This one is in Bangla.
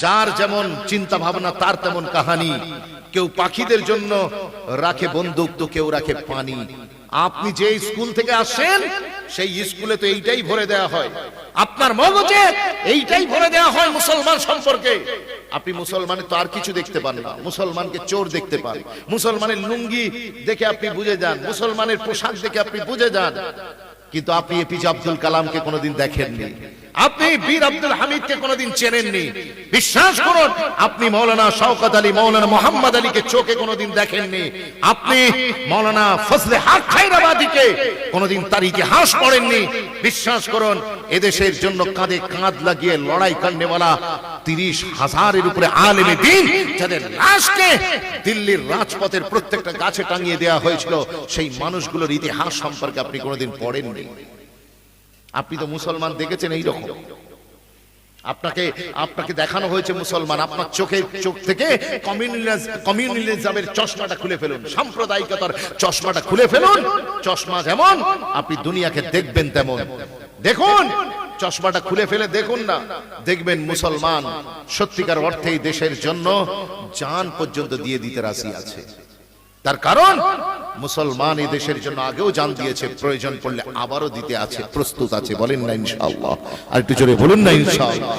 যার যেমন চিন্তা ভাবনা তার তেমন কাহানি। কেউ পাখিদের জন্য রাখে বন্দুক, তো কেউ রাখে পানি। আপনি যে স্কুল থেকে আসেন সেই স্কুলে তো এইটাই ভরে দেয়া হয়, আপনার মগজে এইটাই ভরে দেয়া হয় মুসলমান সম্পর্কে। আপনি মুসলমানের তো আর কিছু দেখতে পান না, মুসলমানকে চোর দেখতে পান, মুসলমানের লুঙ্গি দেখে আপনি বুঝে যান, মুসলমানের পোশাক দেখে আপনি বুঝে যান। কিন্তু আপনি এপিজে আব্দুল কালামকে কোনোদিন দেখেননি, আপনি বীর আব্দুল হামিদকে কোনোদিন চেনেননি। বিশ্বাস করুন, আপনি মৌলানা শওকত আলী, মৌলানা মোহাম্মদ আলীকে চোখে কোনোদিন দেখেননি। আপনি মৌলানা ফজলে হক খায়রাবাদীকে কোনোদিন তার ইতিহাস পড়েননি। বিশ্বাস করুন, এদেশের জন্য কাঁধে কাঁধ লাগিয়ে লড়াই করনেওয়ালা 30,000-এর উপরে আলেমে দ্বীন, যাদের লাশকে দিল্লির রাজপথের প্রত্যেকটা গাছে টাঙিয়ে দেওয়া হয়েছিল, সেই মানুষগুলোর ইতিহাস সম্পর্কে আপনি কোনোদিন পড়েননি। আপনি তো মুসলমান দেখেছেন এই রকম, আপনাকে দেখানো হয়েছে মুসলমান। আপনার চোখ থেকে কমিউনিজমের চশমাটা খুলে ফেলুন, সাম্প্রদায়িকতার চশমাটা খুলে ফেলুন। চশমা যেমন আপনি দুনিয়াকে দেখবেন তেমন দেখুন, চশমাটা খুলে ফেলে দেখুন না, দেখবেন মুসলমান সত্যিকার অর্থেই দেশের জন্য জান পর্যন্ত দিয়ে দিতে রাজি আছে। তার কারণ মুসলমান এই দেশের জন্য আগেও জান দিয়েছে, প্রয়োজন পড়লে আবারও দিতে আছে, প্রস্তুত আছে। বলেন না ইনশাআল্লাহ? আর একটু জোরে বলুন না ইনশাআল্লাহ।